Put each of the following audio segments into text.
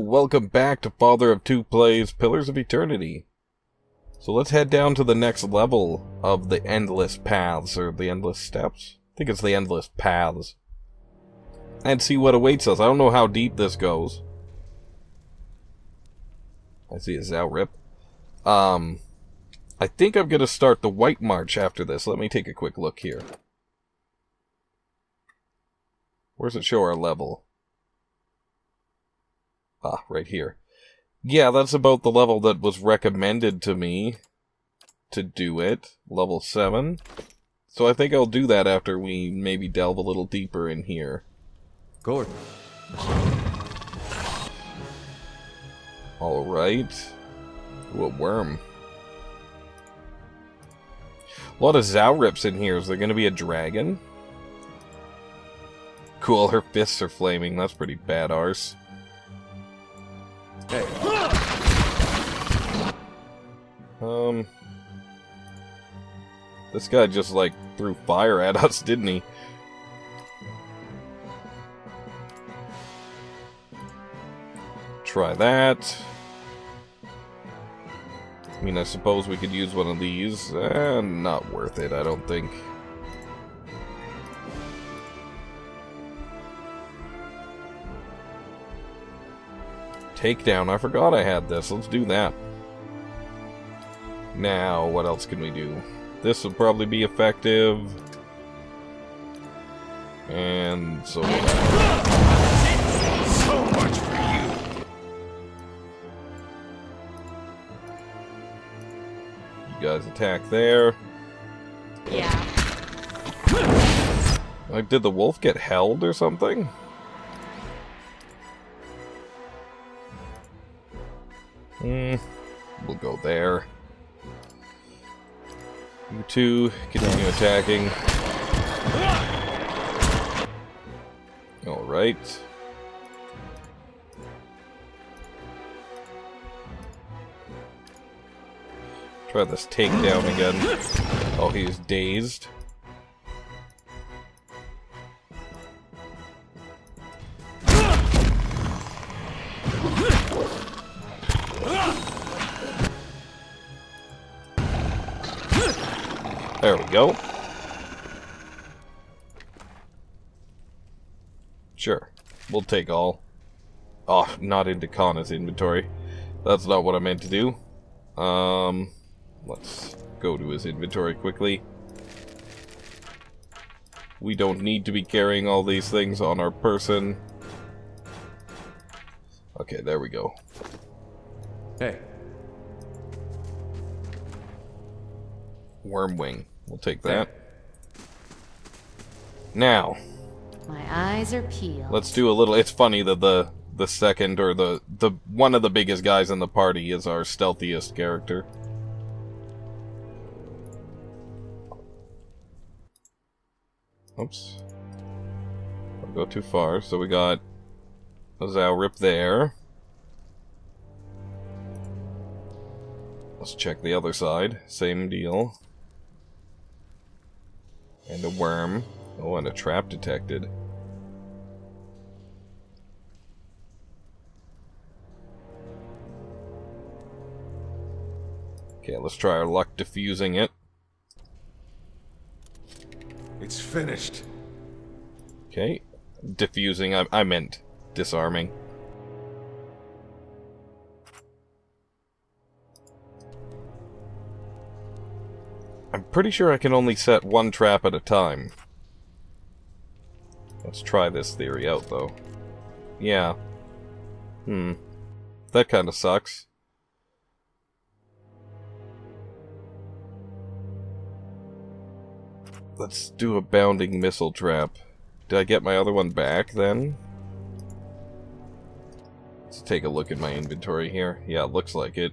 Welcome back to Father of Two Plays Pillars of Eternity. So let's head down to the next level of the Endless Paths, or the Endless Steps? I think it's the Endless Paths. And see what awaits us. I don't know how deep this goes. I see a Zalrip. I think I'm going to start the White March after this. Let me take a quick look here. Where does it show our level? Ah, right here. Yeah, that's about the level that was recommended to me to do it. Level 7. So I think I'll do that after we maybe delve a little deeper in here. Gord. Alright. Ooh, a worm. A lot of Zalrips in here. Is there going to be a dragon? Cool, her fists are flaming. That's pretty bad arse. Hey. This guy just, like, threw fire at us, didn't he? Try that. I mean, I suppose we could use one of these. Not worth it, I don't think. Takedown. I forgot I had this. Let's do that. Now, what else can we do? This will probably be effective. And so So much for you. You guys attack there. Yeah. Like, did the wolf get held or something? We'll go there. You two, continue attacking. Alright. Try this takedown again. Oh, he's dazed. There we go. Sure. We'll take all. Oh, not into Kana's inventory. That's not what I meant to do. Let's go to his inventory quickly. We don't need to be carrying all these things on our person. Okay, there we go. Hey. Wormwing. We'll take that. Now, My eyes are peeled. let's do a little. It's funny that the second, or the one of the biggest guys in the party is our stealthiest character. Oops. Don't go too far. So we got a Zalrip there. Let's check the other side. Same deal. And a worm. Oh, and a trap detected. Okay, let's try our luck defusing it. It's finished. Okay. Diffusing, I meant disarming. I'm pretty sure I can only set one trap at a time. Let's try this theory out, though. Yeah. That kind of sucks. Let's do a bounding missile trap. Did I get my other one back, then? Let's take a look at my inventory here. Yeah, it looks like it.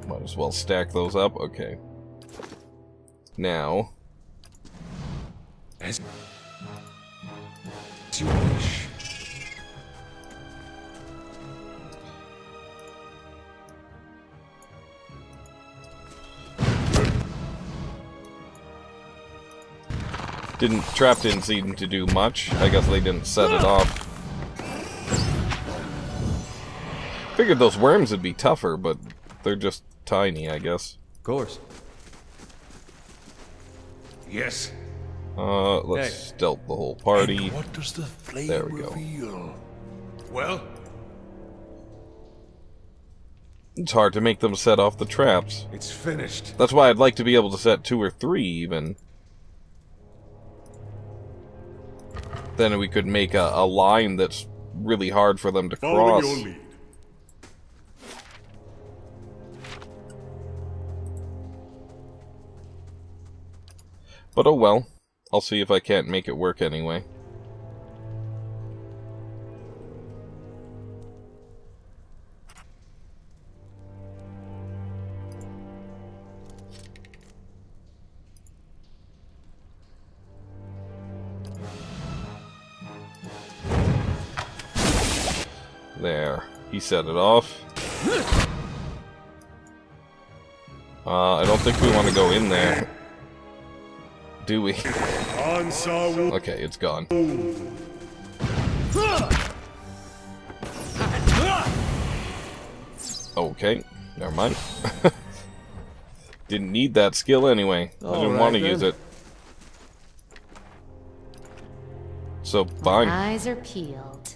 Might as well stack those up. Okay. Now, As you wish. Trap didn't seem to do much. I guess they didn't set it off. Figured those worms would be tougher, but they're just tiny, I guess. Of course. Yes. Let's stealth the whole party. And what does the flame There we go. reveal? Well, It's hard to make them set off the traps. it's finished. That's why I'd like to be able to set 2 or 3, even. Then we could make a line that's really hard for them to Following cross. your lead. But oh well. I'll see if I can't make it work anyway. There. He set it off. I don't think we want to go in there. Do we? Okay, it's gone. Okay, never mind. Didn't need that skill anyway. I didn't want to use it. So, fine. My eyes are peeled.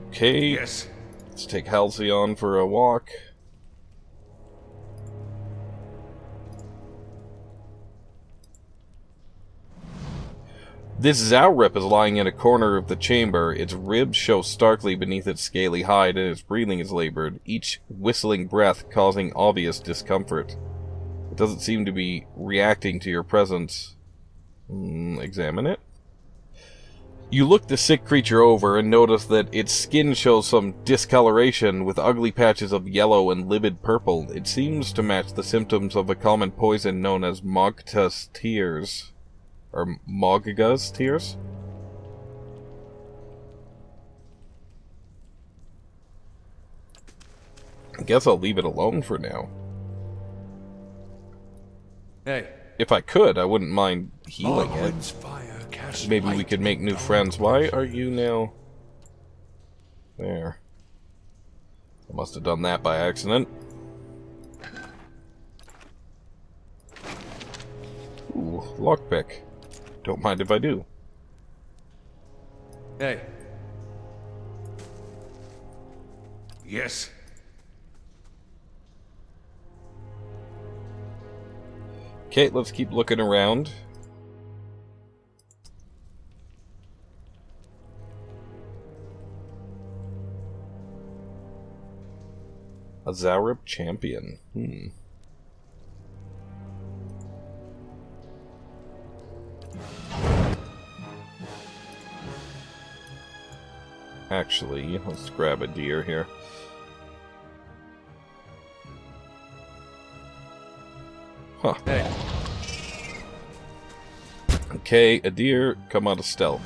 Okay, Yes. let's take Halcyon for a walk. This Zowrip is lying in a corner of the chamber. Its ribs show starkly beneath its scaly hide, and its breathing is labored, each whistling breath causing obvious discomfort. It doesn't seem to be reacting to your presence. Examine it. You look the sick creature over and notice that its skin shows some discoloration with ugly patches of yellow and livid purple. It seems to match the symptoms of a common poison known as Mogta's tears. Or Mogga's tears? I guess I'll leave it alone for now. Hey. If I could, I wouldn't mind healing it. Ogwyn's fire casts Maybe we light could make new friends. Why are you now... There. I must have done that by accident. Ooh, lockpick. Don't mind if I do. Hey. Yes. Okay, let's keep looking around. A Zowrip champion. Actually, let's grab a deer here. Huh. Hey. Okay, a deer, come out of stealth.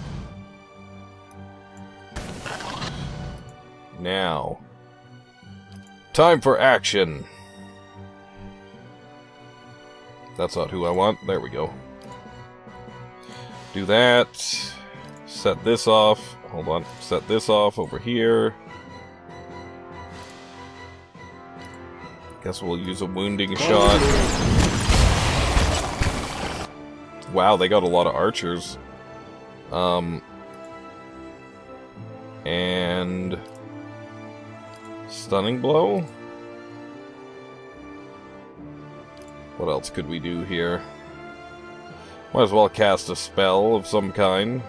Now. Time for action! That's not who I want. There we go. Do that. Set this off. Hold on. Set this off over here. Guess we'll use a wounding shot. Wow, they got a lot of archers. And... Stunning blow? What else could we do here? Might as well cast a spell of some kind.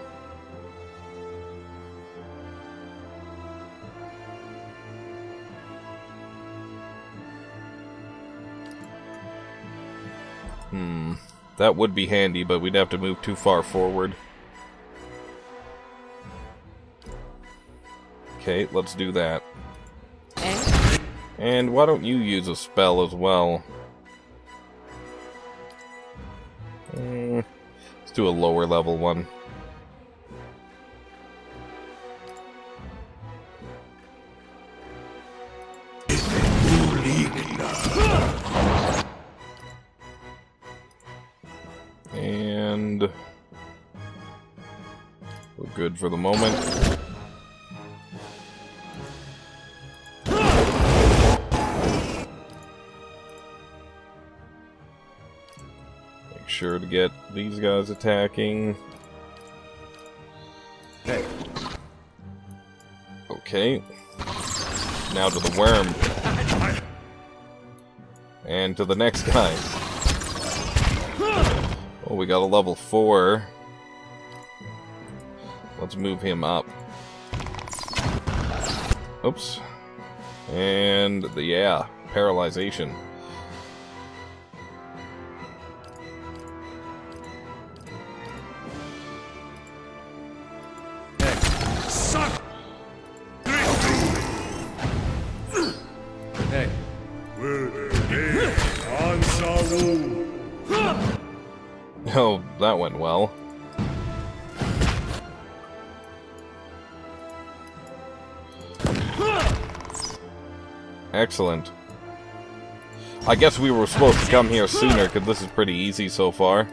That would be handy, but we'd have to move too far forward. Okay, let's do that. And why don't you use a spell as well? Let's do a lower level one. And we're good for the moment. Make sure to get these guys attacking. Hey. Okay. Now to the worm. And to the next guy. Oh, we got a level 4. Let's move him up. Oops. And, yeah, paralyzation. Suck! Hey. Oh, that went well. Excellent. I guess we were supposed to come here sooner, because this is pretty easy so far.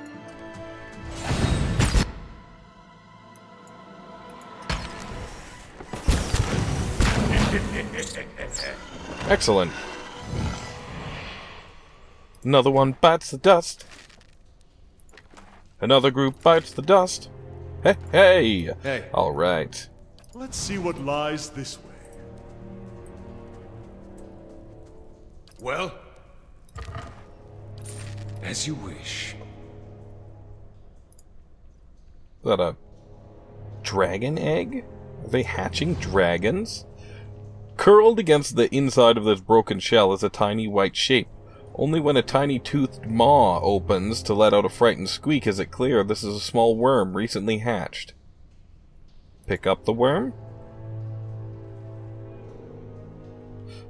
Excellent. Another one bites the dust. Another group bites the dust. Hey, hey! Hey. Alright. Let's see what lies this way. Well, as you wish. Is that a dragon egg? Are they hatching dragons? Curled against the inside of this broken shell is a tiny white shape. Only when a tiny toothed maw opens to let out a frightened squeak is it clear this is a small worm recently hatched. Pick up the worm?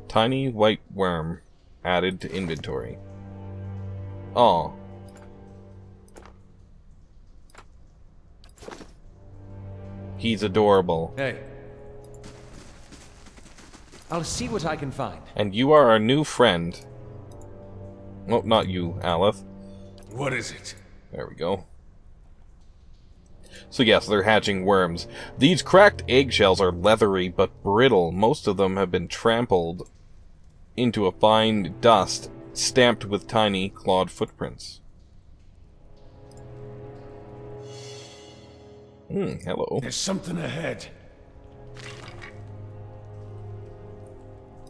Tiny white worm. Added to inventory. Aw. He's adorable. Hey. I'll see what I can find. And you are our new friend. Oh, not you, Aleph. What is it? There we go. So yes, they're hatching worms. These cracked eggshells are leathery but brittle. Most of them have been trampled into a fine dust, stamped with tiny clawed footprints. Hello. There's something ahead.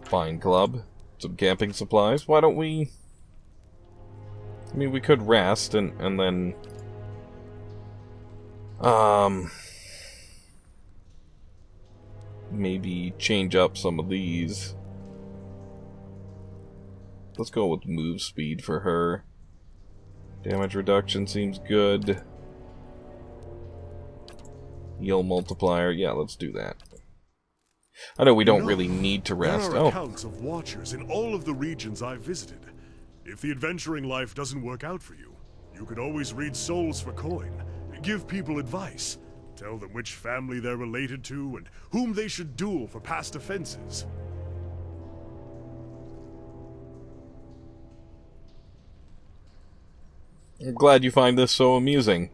Fine club. Some camping supplies. Why don't we... I mean, we could rest and then... maybe change up some of these. Let's go with move speed for her. Damage reduction seems good. Heal multiplier. Yeah, let's do that. I know we don't really need to rest. There are accounts of watchers in all of the regions I've visited. If the adventuring life doesn't work out for you, you could always read souls for coin, give people advice, tell them which family they're related to, and whom they should duel for past offenses. I'm glad you find this so amusing.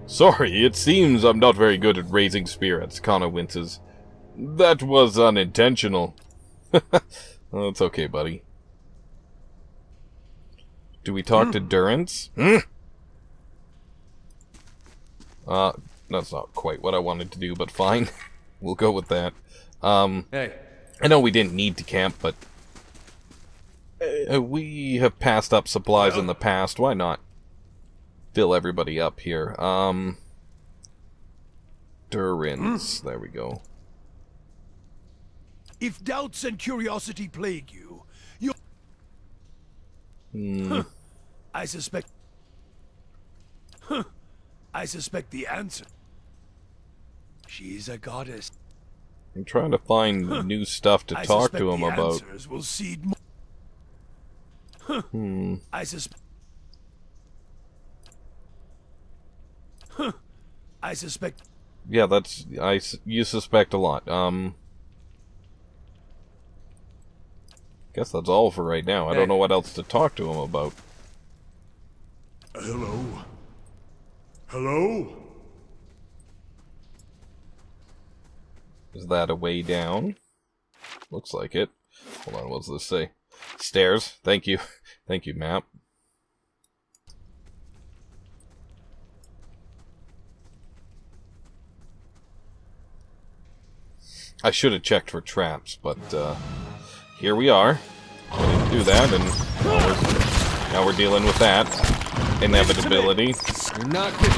Sorry, it seems I'm not very good at raising spirits, Connor winces. That was unintentional. Oh, it's okay, buddy. Do we talk to Durance? That's not quite what I wanted to do, but fine. We'll go with that. Hey. I know we didn't need to camp, but... we have passed up supplies in the past. Why not fill everybody up here? Durance. There we go. If doubts and curiosity plague you, I suspect... I suspect the answer. She's a goddess. I'm trying to find new stuff to talk to him about. Will seed I suspect... I suspect... Yeah, that's... you suspect a lot. Guess that's all for right now. I don't know what else to talk to him about. Hello? Hello? Is that a way down? Looks like it. Hold on, what does this say? Stairs. Thank you. Thank you, map. I should have checked for traps, but here we are. I didn't do that, and now we're dealing with that inevitability. You're not good.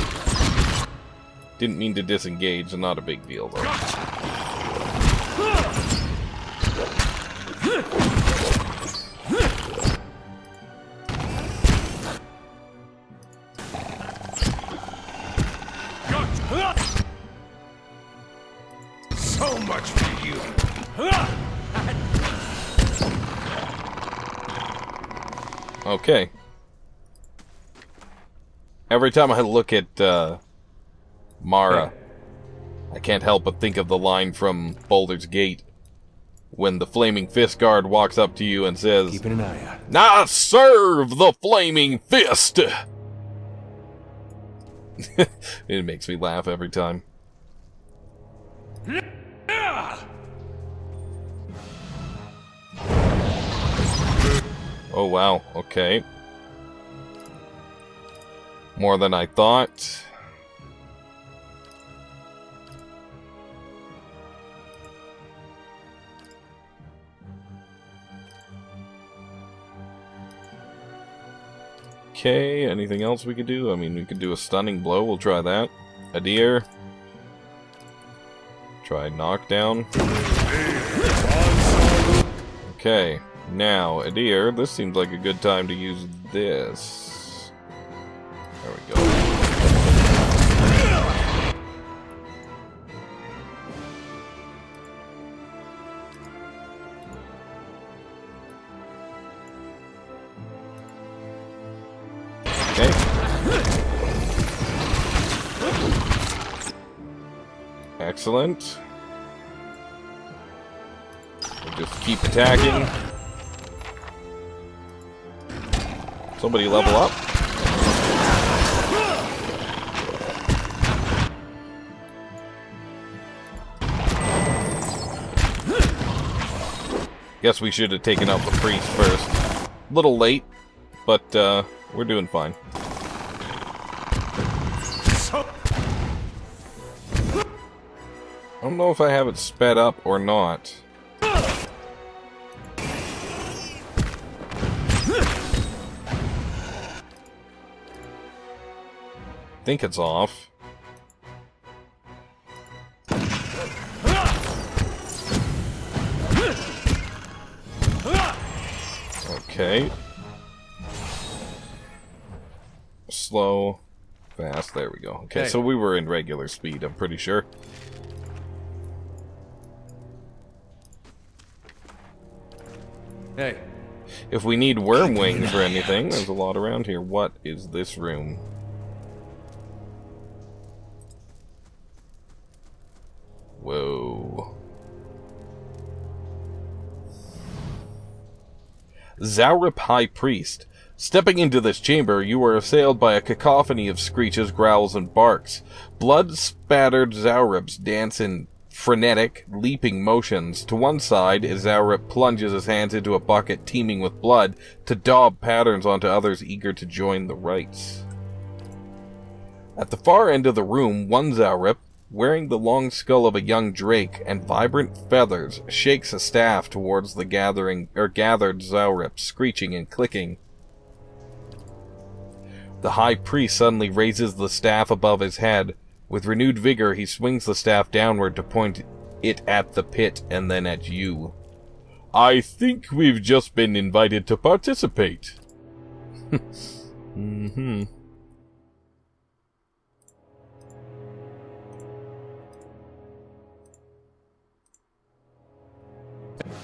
Didn't mean to disengage, not a big deal though. So much for you. Okay. Every time I look at Mara, I can't help but think of the line from Baldur's Gate when the Flaming Fist Guard walks up to you and says, Keeping an eye out. "Now serve the Flaming Fist!" It makes me laugh every time. Oh wow, okay. More than I thought. Okay, anything else we could do? I mean, we could do a stunning blow, we'll try that. A deer. Try knockdown. Okay, now, a deer. This seems like a good time to use this. There we go. Okay. Excellent. We'll just keep attacking. Somebody level up. Guess we should have taken out the priest first. Little late, but we're doing fine. I don't know if I have it sped up or not. I think it's off. Okay. Slow, fast, there we go. Okay, so we were in regular speed, I'm pretty sure. Hey. If we need worm wings or anything, there's a lot around here. What is this room? Whoa. Zaurup High Priest. Stepping into this chamber, you are assailed by a cacophony of screeches, growls, and barks. Blood-spattered Zaurups dance in frenetic, leaping motions. To one side, Zaurup plunges his hands into a bucket teeming with blood to daub patterns onto others eager to join the rites. At the far end of the room, one Zaurup, wearing the long skull of a young drake and vibrant feathers, shakes a staff towards the gathered Zaurup, screeching and clicking. The high priest suddenly raises the staff above his head. With renewed vigor, he swings the staff downward to point it at the pit and then at you. I think we've just been invited to participate. Mm-hmm.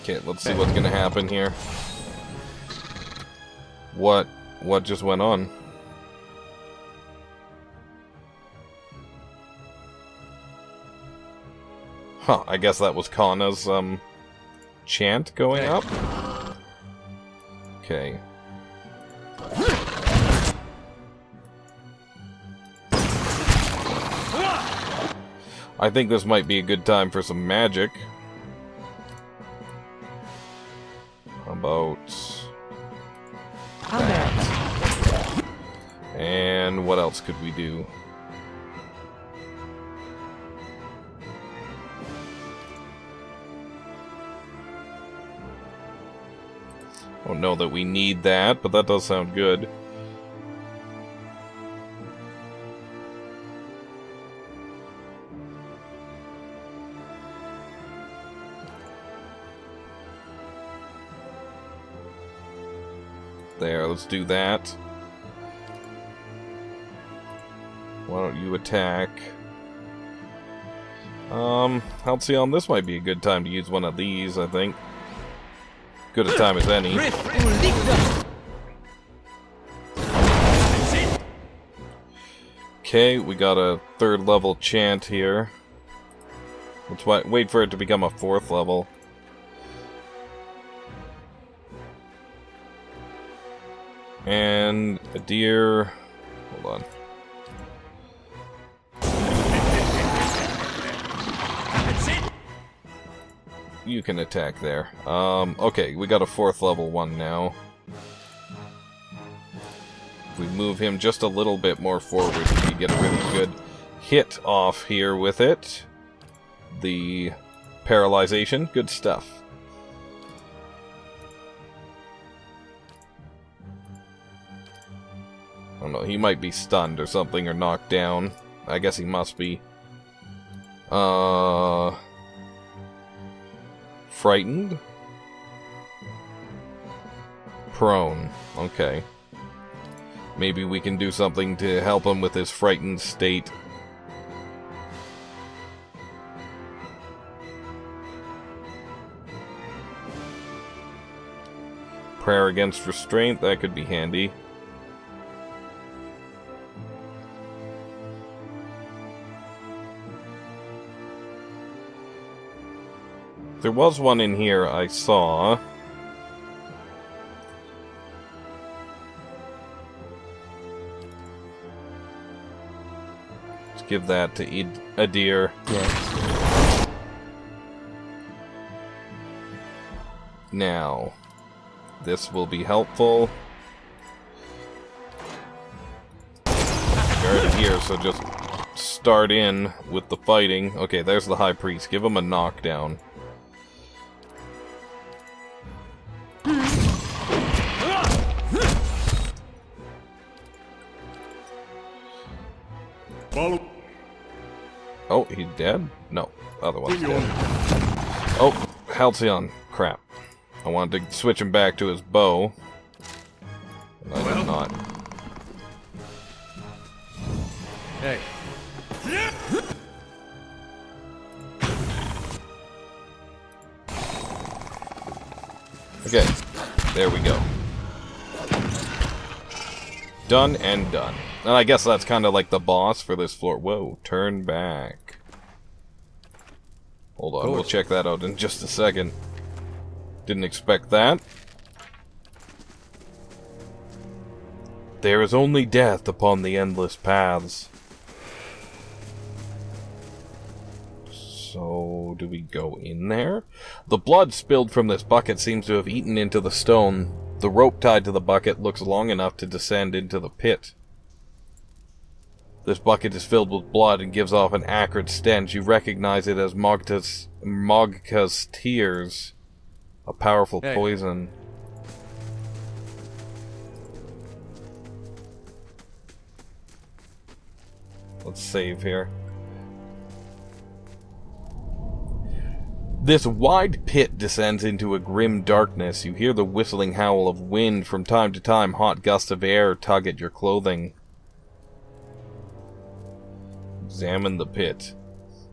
Okay, let's see what's gonna happen here. What just went on? Huh, I guess that was Kana's, chant going up? Okay. I think this might be a good time for some magic. How about that? And what else could we do? I don't know that we need that, but that does sound good. There, let's do that. Why don't you attack? Halcyon, this might be a good time to use one of these, I think. Good a time as any. Okay, we got a 3rd level chant here. Let's wait for it to become a 4th level. And a deer. Hold on. You can attack there. Okay, we got a 4th level one now. If we move him just a little bit more forward, we get a really good hit off here with it. The paralyzation, good stuff. I don't know, he might be stunned or something, or knocked down. I guess he must be. Frightened? Prone. Okay. Maybe we can do something to help him with his frightened state. Prayer against restraint, that could be handy. There was one in here I saw. Let's give that to Adir. Yes. Now, this will be helpful. You're already here, so just start in with the fighting. Okay, there's the High Priest. Give him a knockdown. Follow. Oh, he's dead? No, other one's dead. Oh, Halcyon. Crap. I wanted to switch him back to his bow. And I did not. Hey. Okay, there we go. Done and done. And I guess that's kind of like the boss for this floor. Whoa, turn back. Hold on, we'll check that out in just a second. Didn't expect that. There is only death upon the endless paths. So, do we go in there? The blood spilled from this bucket seems to have eaten into the stone. The rope tied to the bucket looks long enough to descend into the pit. This bucket is filled with blood and gives off an acrid stench. You recognize it as Mogka's tears, a powerful poison. Let's save here. This wide pit descends into a grim darkness. You hear the whistling howl of wind. From time to time, hot gusts of air tug at your clothing. Examine the pit.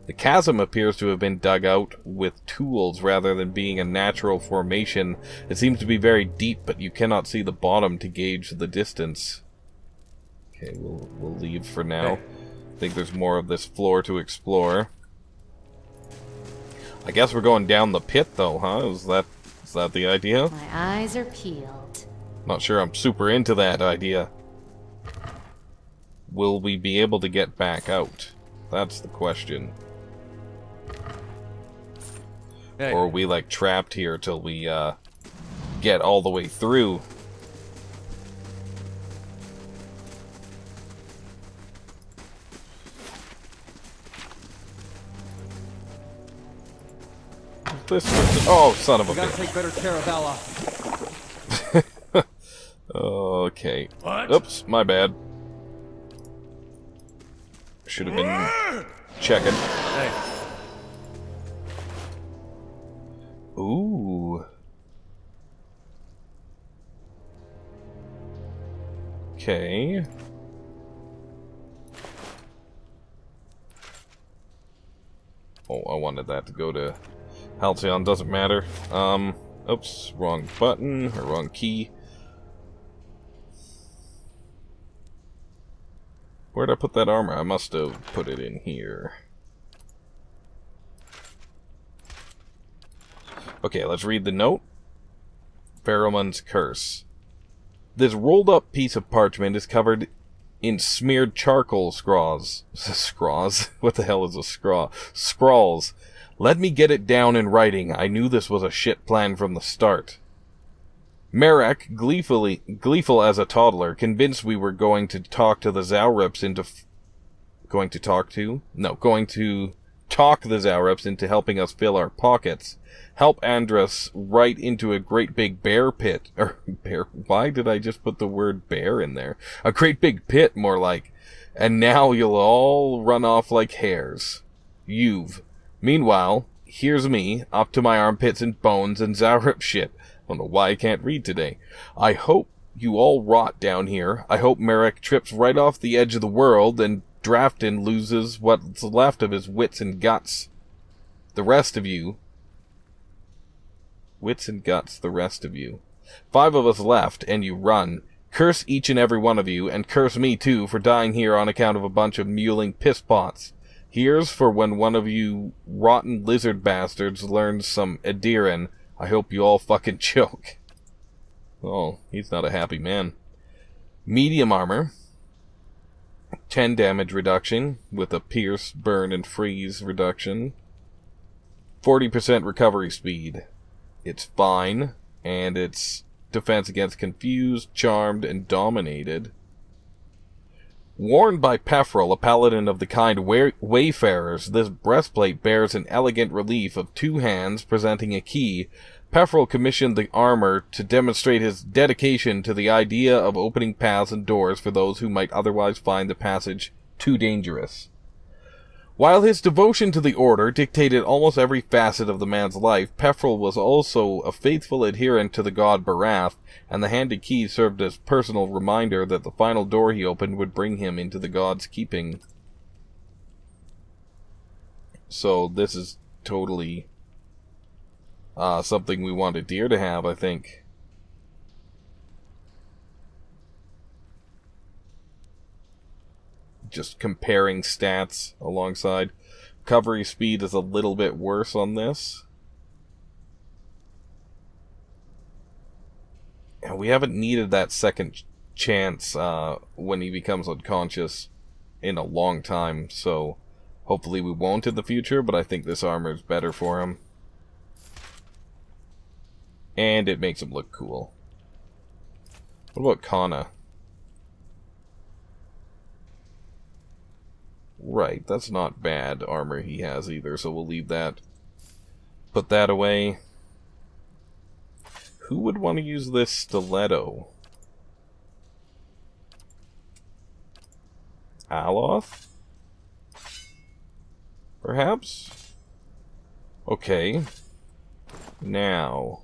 The chasm appears to have been dug out with tools rather than being a natural formation. It seems to be very deep, but you cannot see the bottom to gauge the distance. Okay, we'll leave for now. I think there's more of this floor to explore. I guess we're going down the pit, though, huh? Is that the idea? My eyes are peeled. Not sure I'm super into that idea. Will we be able to get back out? That's the question. Hey. Or are we, like, trapped here till we, get all the way through? This oh, son of a We gotta bitch. take better care of Ella. Okay. What? Oops, my bad. Should have been checking. Hey. Ooh. Okay. Oh, I wanted that to go to Halcyon, doesn't matter. Oops, wrong button, or wrong key. Where'd I put that armor? I must have put it in here. Okay, let's read the note. Pheromone's Curse. This rolled up piece of parchment is covered in smeared charcoal scrawls. Scraws? What the hell is a scrawl? Scrawls. Let me get it down in writing. I knew this was a shit plan from the start. Marek, gleeful as a toddler, convinced we were going to talk the Zaurups into talk the Zaurups into helping us fill our pockets. Help Andrus right into a great big bear pit. Why did I just put the word bear in there? A great big pit, more like. And now you'll all run off like hares. Meanwhile, here's me, up to my armpits in bones and Zaurup shit. I don't know why I can't read today. I hope you all rot down here. I hope Marek trips right off the edge of the world and Drafton loses what's left of his wits and guts. The rest of you... Wits and guts, the rest of you. 5 of us left, and you run. Curse each and every one of you, and curse me too for dying here on account of a bunch of mewling pisspots. Here's for when one of you rotten lizard bastards learns some Adiran. I hope you all fucking choke. Oh, he's not a happy man. Medium armor. 10 damage reduction, with a pierce, burn, and freeze reduction. 40% recovery speed. It's fine, and it's defense against confused, charmed, and dominated. Worn by Pefrel, a paladin of the kind Wayfarers, this breastplate bears an elegant relief of 2 hands presenting a key. Pefrel commissioned the armor to demonstrate his dedication to the idea of opening paths and doors for those who might otherwise find the passage too dangerous. While his devotion to the Order dictated almost every facet of the man's life, Pefrel was also a faithful adherent to the god Barath, and the handed key served as personal reminder that the final door he opened would bring him into the god's keeping. So this is totally something we wanted Deer to have, I think. Just comparing stats alongside. Recovery speed is a little bit worse on this. And we haven't needed that second chance when he becomes unconscious in a long time, so hopefully we won't in the future, but I think this armor is better for him. And it makes him look cool. What about Kana? Right, that's not bad armor he has either, so we'll leave that. Put that away. Who would want to use this stiletto? Aloth? Perhaps? Okay. Now.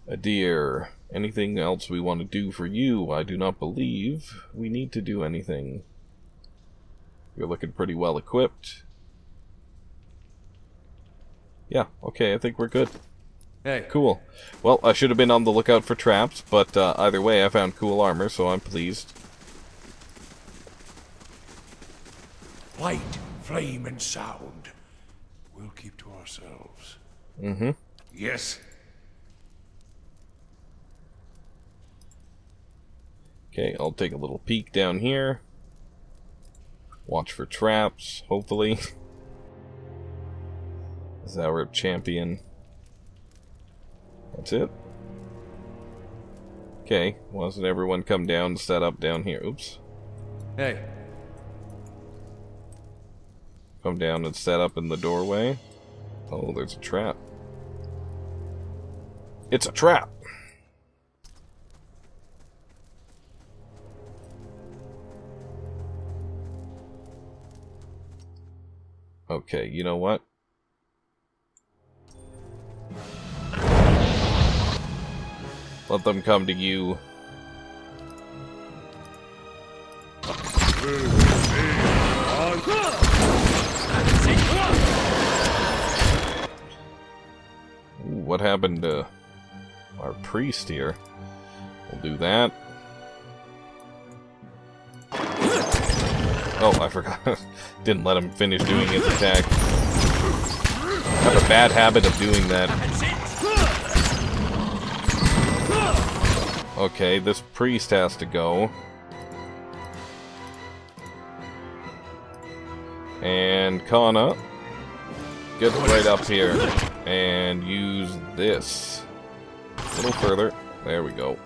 Adir, anything else we want to do for you? I do not believe we need to do anything. You're looking pretty well equipped. Yeah, okay, I think we're good. Hey. Cool. Well, I should have been on the lookout for traps, but either way, I found cool armor, so I'm pleased. Light, flame, and sound. We'll keep to ourselves. Mm-hmm. Yes. Okay, I'll take a little peek down here. Watch for traps, hopefully. Is our champion. That's it. Okay, why doesn't everyone come down and set up down here? Oops. Hey. Come down and set up in the doorway. Oh, there's a trap. It's a trap! Okay, you know what? Let them come to you. Ooh, what happened to our priest here? We'll do that. Oh, I forgot. Didn't let him finish doing his attack. I have a bad habit of doing that. Okay, this priest has to go. And Kana, get right up here and use this. A little further. There we go.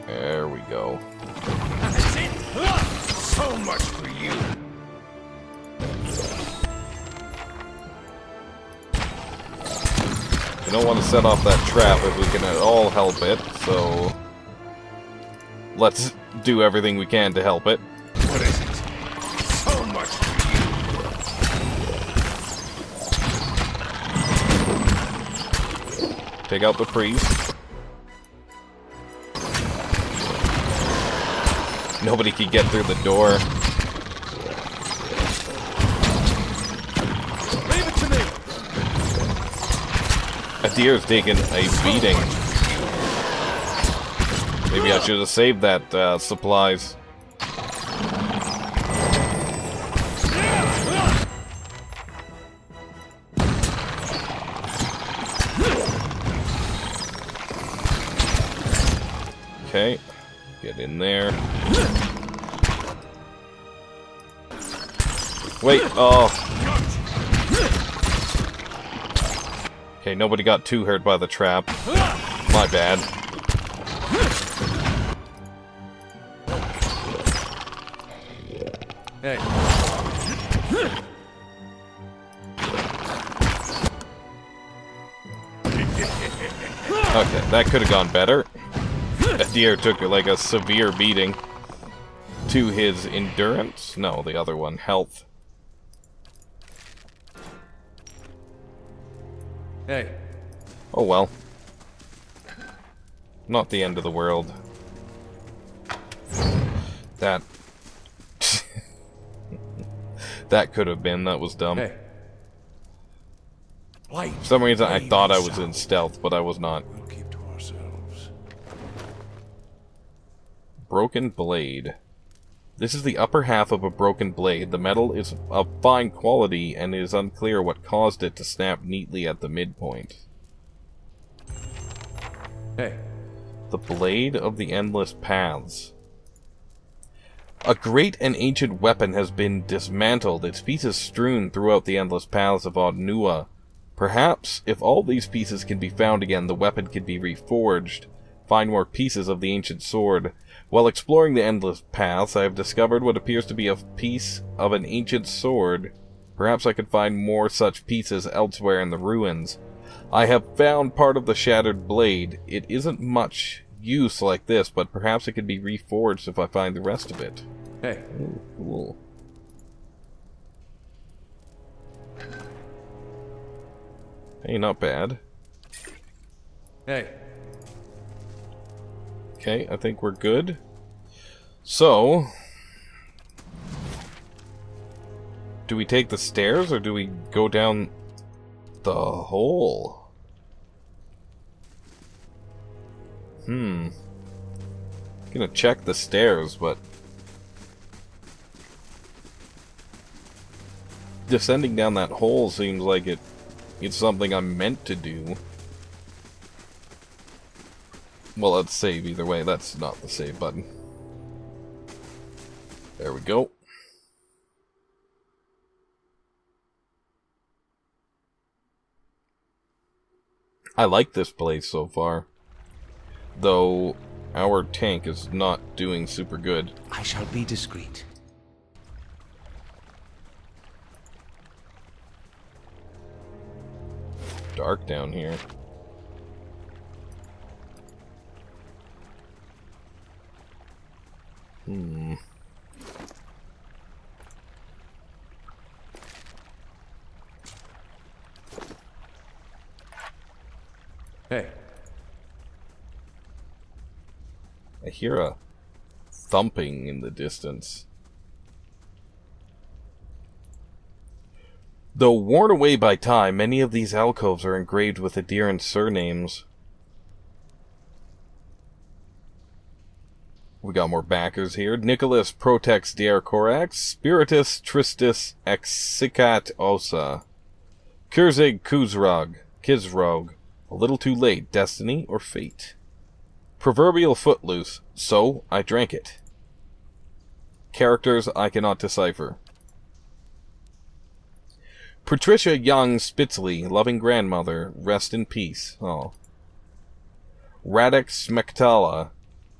There we go. So much for you. We don't want to set off that trap if we can at all help it, so let's do everything we can to help it. What is it? So much for you. Take out the priest. Nobody can get through the door. Leave it to me! Adir's taken a beating. Maybe I should have saved that supplies. Okay, get in there. Wait, oh. Okay, nobody got too hurt by the trap. My bad. Hey. Okay, that could have gone better. Adir took like a severe beating to his endurance. No, the other one, health. Hey. Oh well. Not the end of the world. That... that could have been, that was dumb. Hey. Light. For some reason I Flame, thought I was sound. in stealth, but I was not. We'll keep to ourselves. Broken blade. This is the upper half of a broken blade. The metal is of fine quality, and it is unclear what caused it to snap neatly at the midpoint. Hey. The Blade of the Endless Paths. A great and ancient weapon has been dismantled, its pieces strewn throughout the endless paths of Nua. Perhaps, if all these pieces can be found again, the weapon can be reforged. Find more pieces of the ancient sword. While exploring the endless paths, I have discovered what appears to be a piece of an ancient sword. Perhaps I could find more such pieces elsewhere in the ruins. I have found part of the shattered blade. It isn't much use like this, but perhaps it could be reforged if I find the rest of it. Hey. Ooh, cool. Hey, not bad. Hey. Okay, I think we're good. So, do we take the stairs or do we go down the hole? Gonna check the stairs, but descending down that hole seems like it's something I'm meant to do. Well, let's save either way. That's not the save button. There we go. I like this place so far. Though, our tank is not doing super good. I shall be discreet. Dark down here. Hey. I hear a thumping in the distance. Though worn away by time, many of these alcoves are engraved with Adherent surnames. We got more backers here. Nicholas Protex Dare Corax, Spiritus Tristis Exicat Osa, Kurzig Kizrog, A Little Too Late, Destiny or Fate. Proverbial Footloose, So I Drank It. Characters I cannot decipher. Patricia Young Spitzley, Loving Grandmother, Rest in Peace. Oh. Radek Smektala.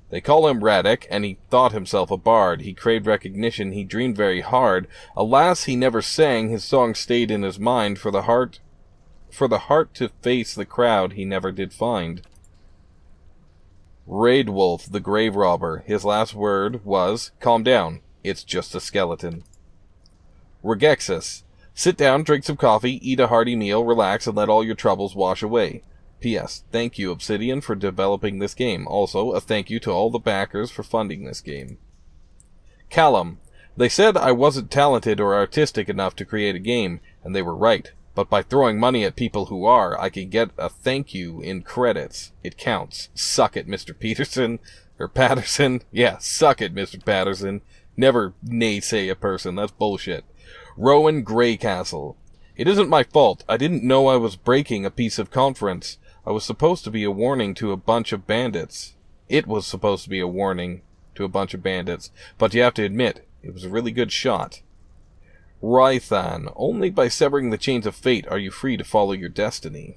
They call him Radek, and he thought himself a bard. He craved recognition, he dreamed very hard. Alas, he never sang, his song stayed in his mind. For the heart to face the crowd he never did find. Raidwolf, the Grave Robber. His last word was, calm down, it's just a skeleton. Regexus. Sit down, drink some coffee, eat a hearty meal, relax, and let all your troubles wash away. P.S. Thank you, Obsidian, for developing this game. Also, a thank you to all the backers for funding this game. Callum. They said I wasn't talented or artistic enough to create a game, and they were right. But by throwing money at people who are, I could get a thank you in credits. It counts. Suck it, Mr. Peterson. Or Patterson. Yeah, suck it, Mr. Patterson. Never naysay a person. That's bullshit. Rowan Greycastle. It isn't my fault. I didn't know I was breaking a piece of conference. I was supposed to be a warning to a bunch of bandits. It was supposed to be a warning to a bunch of bandits. But you have to admit, it was a really good shot. Rythan. Only by severing the chains of fate are you free to follow your destiny.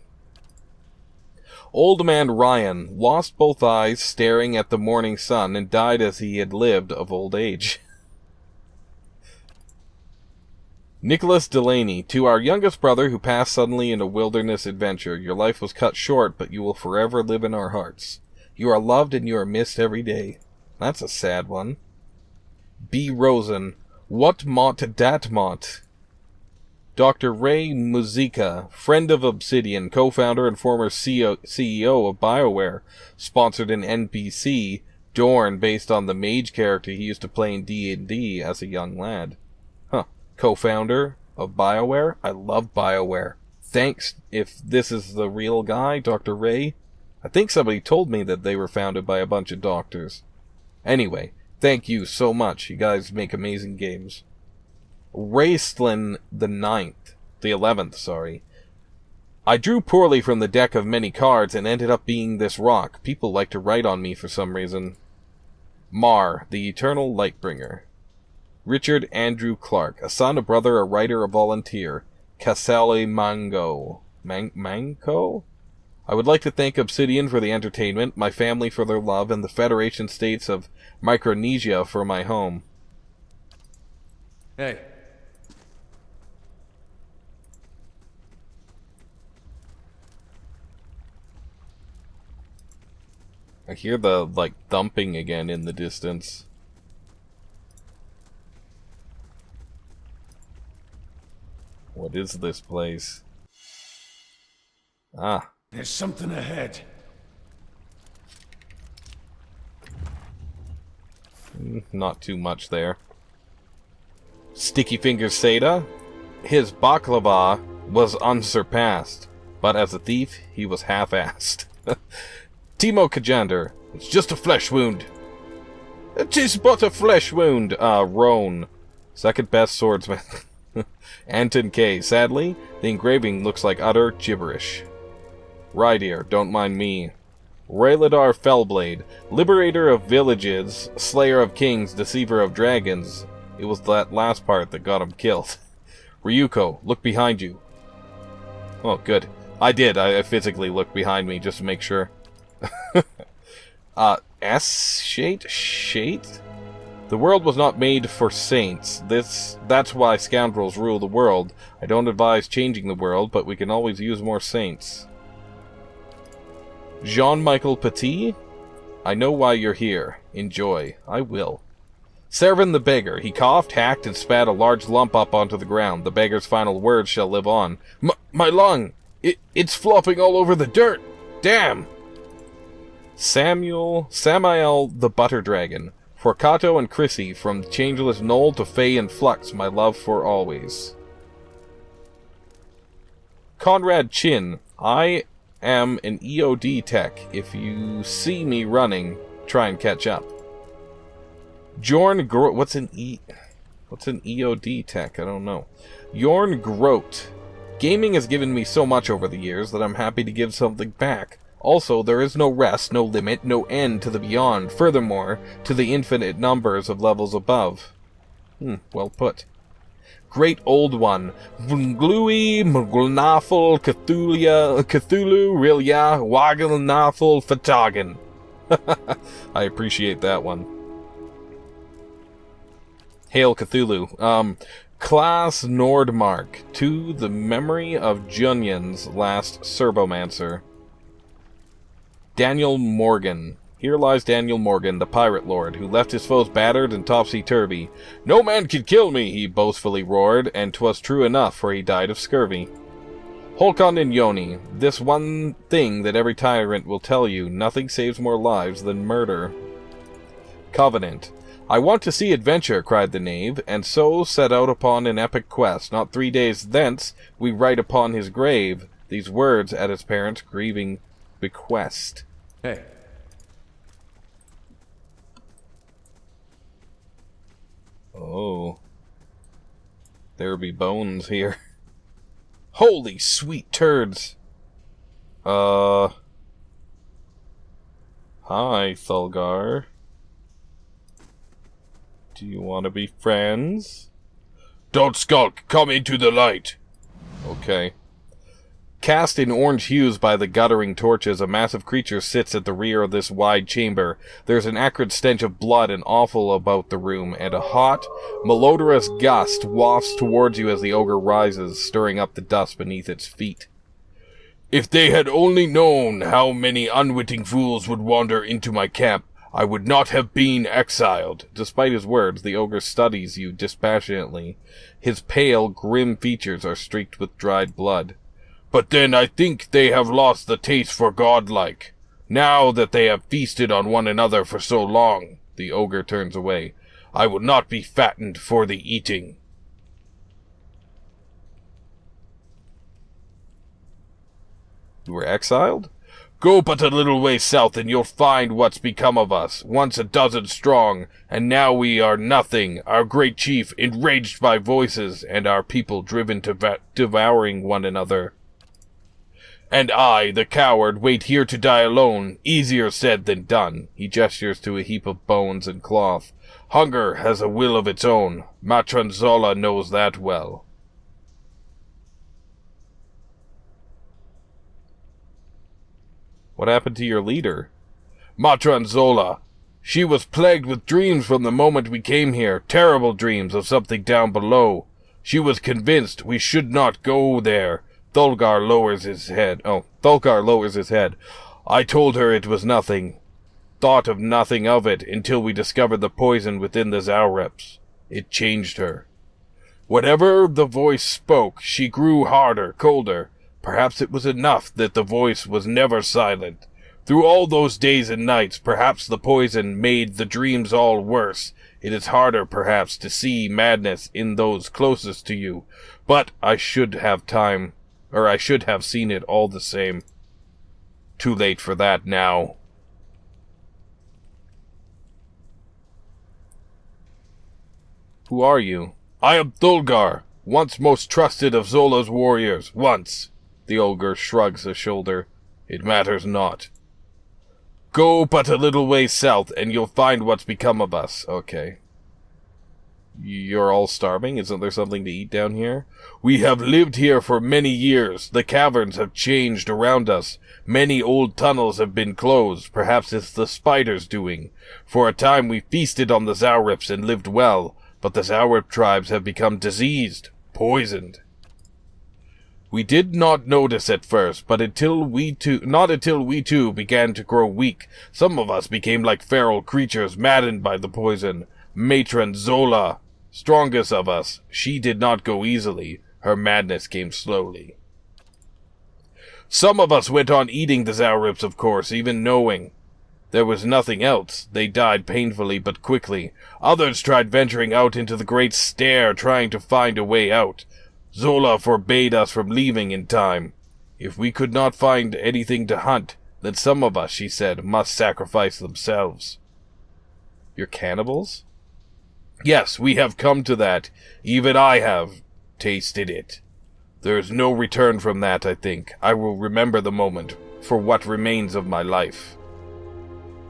Old Man Ryan lost both eyes staring at the morning sun and died as he had lived of old age. Nicholas Delaney, to our youngest brother who passed suddenly in a wilderness adventure, your life was cut short, but you will forever live in our hearts. You are loved and you are missed every day. That's a sad one. B. Rosen, what mot dat mot? Dr. Ray Muzica, friend of Obsidian, co-founder and former CEO of BioWare, sponsored an NPC, Dorn, based on the mage character he used to play in D&D as a young lad. Co-founder of BioWare? I love BioWare. Thanks if this is the real guy, Dr. Ray. I think somebody told me that they were founded by a bunch of doctors. Anyway, thank you so much. You guys make amazing games. Raistlin the 11th, sorry. I drew poorly from the deck of many cards and ended up being this rock. People like to write on me for some reason. Mar, the Eternal Lightbringer. Richard Andrew Clark, a son, a brother, a writer, a volunteer. Casale Mango. Manco? I would like to thank Obsidian for the entertainment, my family for their love, and the Federation States of Micronesia for my home. Hey. I hear the, thumping again in the distance. What is this place? Ah. There's something ahead. Not too much there. Sticky Fingers Seda. His baklava was unsurpassed, but as a thief, he was half-assed. Timo Kajander. It's just a flesh wound. It is but a flesh wound. Roan. Second best swordsman. Anton K. Sadly, the engraving looks like utter gibberish. Rydir, don't mind me. Rayladar Fellblade, liberator of villages, slayer of kings, deceiver of dragons. It was that last part that got him killed. Ryuko, look behind you. Oh, good. I did. I physically looked behind me just to make sure. Shate? Shate? The world was not made for saints. That's why scoundrels rule the world. I don't advise changing the world, but we can always use more saints. Jean-Michel Petit? I know why you're here. Enjoy. I will. Servan the beggar. He coughed, hacked, and spat a large lump up onto the ground. The beggar's final words shall live on. My lung! It's flopping all over the dirt! Damn! Samael the Butter Dragon. For Kato and Chrissy, from Changeless Knoll to Fae and Flux, my love for always. Conrad Chin. I am an EOD tech. If you see me running, try and catch up. What's an EOD tech? I don't know. Jorn Grote. Gaming has given me so much over the years that I'm happy to give something back. Also, there is no rest, no limit, no end to the beyond. Furthermore, to the infinite numbers of levels above. Well put. Great Old One. Vnglui, Mglnafel, Cthulhu, Rilya, Wagelnafel, Fatagan. I appreciate that one. Hail Cthulhu. Class Nordmark. To the memory of Junyon's last Serbomancer. Daniel Morgan. Here lies Daniel Morgan, the pirate lord, who left his foes battered and topsy-turvy. No man could kill me, he boastfully roared, and 'twas true enough, for he died of scurvy. Holkon and Yoni. This one thing that every tyrant will tell you, nothing saves more lives than murder. Covenant. I want to see adventure, cried the knave, and so set out upon an epic quest. Not 3 days thence, we write upon his grave these words at his parents' grieving bequest. Hey. Oh. There be bones here. Holy sweet turds. Hi, Thulgar. Do you want to be friends? Don't skulk, come into the light. Okay. Cast in orange hues by the guttering torches, a massive creature sits at the rear of this wide chamber. There's an acrid stench of blood and offal about the room, and a hot, malodorous gust wafts towards you as the ogre rises, stirring up the dust beneath its feet. If they had only known how many unwitting fools would wander into my camp, I would not have been exiled. Despite his words, the ogre studies you dispassionately. His pale, grim features are streaked with dried blood. But then I think they have lost the taste for godlike. Now that they have feasted on one another for so long, the ogre turns away. I will not be fattened for the eating. You were exiled? Go but a little way south and you'll find what's become of us, once a dozen strong, and now we are nothing, our great chief enraged by voices, and our people driven to devouring one another. And I, the coward, wait here to die alone, easier said than done. He gestures to a heap of bones and cloth. Hunger has a will of its own. Matranzola knows that well. What happened to your leader? Matranzola. She was plagued with dreams from the moment we came here, terrible dreams of something down below. She was convinced we should not go there. Thulgar lowers his head. I told her it was nothing. Thought of nothing of it until we discovered the poison within the Zaureps. It changed her. Whatever the voice spoke, she grew harder, colder. Perhaps it was enough that the voice was never silent. Through all those days and nights, perhaps the poison made the dreams all worse. It is harder, perhaps, to see madness in those closest to you. But I should have seen it all the same. Too late for that now. Who are you? I am Thulgar. Once most trusted of Zola's warriors. Once. The ogre shrugs a shoulder. It matters not. Go but a little way south, and you'll find what's become of us. Okay. You're all starving? Isn't there something to eat down here? We have lived here for many years. The caverns have changed around us. Many old tunnels have been closed. Perhaps it's the spiders' doing. For a time we feasted on the Zaurips and lived well, but the Zaurip tribes have become diseased, poisoned. We did not notice at first, but not until we too began to grow weak. Some of us became like feral creatures maddened by the poison. Matron Zola, strongest of us, she did not go easily. Her madness came slowly. Some of us went on eating the Zaurips, of course, even knowing there was nothing else. They died painfully but quickly. Others tried venturing out into the great stair, trying to find a way out. Zola forbade us from leaving in time. If we could not find anything to hunt, then some of us, she said, must sacrifice themselves. You're cannibals? Yes, we have come to that. Even I have tasted it. There is no return from that, I think. I will remember the moment for what remains of my life.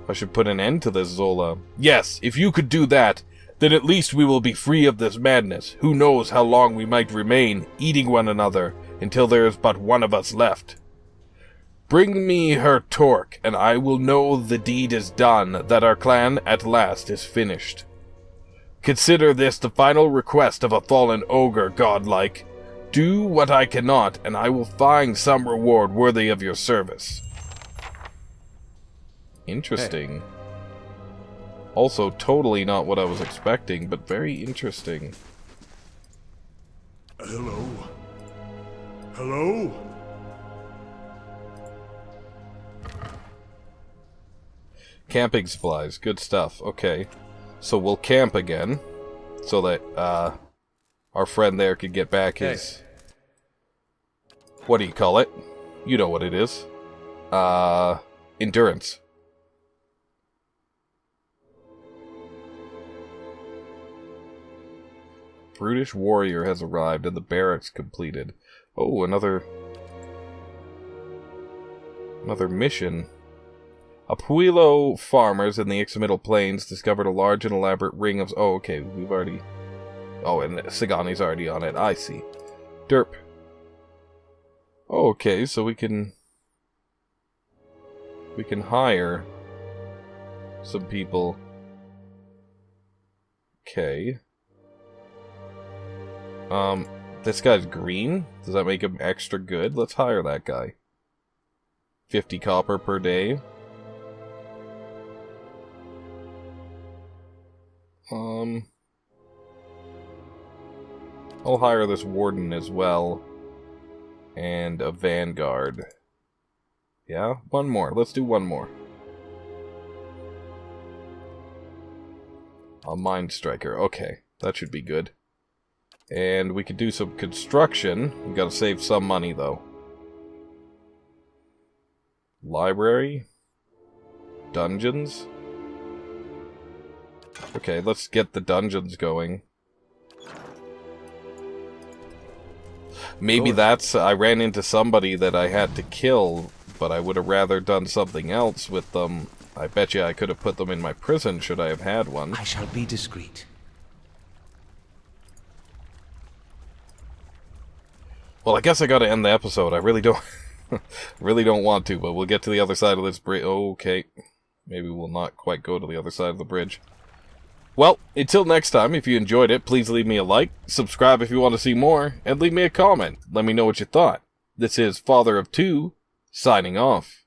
I should put an end to this, Zola. Yes, if you could do that, then at least we will be free of this madness. Who knows how long we might remain, eating one another, until there is but one of us left. Bring me her torque, and I will know the deed is done, that our clan at last is finished. Consider this the final request of a fallen ogre, godlike. Do what I cannot, and I will find some reward worthy of your service. Interesting. Hey. Also, totally not what I was expecting, but very interesting. Hello? Hello? Camping supplies. Good stuff. Okay. So we'll camp again, so that, our friend there could get back his... What do you call it? You know what it is. Endurance. Brutish warrior has arrived and the barracks completed. Oh, another mission. Apuilo farmers in the Ixamiddle Plains discovered a large and elaborate ring of... Oh, okay, we've already... Oh, and Sigani's already on it. I see. Derp. Okay, so we can hire some people. Okay. This guy's green? Does that make him extra good? Let's hire that guy. 50 copper per day. I'll hire this warden as well. And a vanguard. Yeah? One more. Let's do one more. A mind striker. Okay. That should be good. And we could do some construction. We gotta save some money, though. Library? Dungeons? Okay, let's get the dungeons going. Maybe that's... I ran into somebody that I had to kill, but I would have rather done something else with them. I bet you I could have put them in my prison should I have had one. I shall be discreet. Well, I guess I gotta end the episode. I really don't... really don't want to, but we'll get to the other side of this bridge. Okay. Maybe we'll not quite go to the other side of the bridge. Well, until next time, if you enjoyed it, please leave me a like, subscribe if you want to see more, and leave me a comment. Let me know what you thought. This is Father of Two, signing off.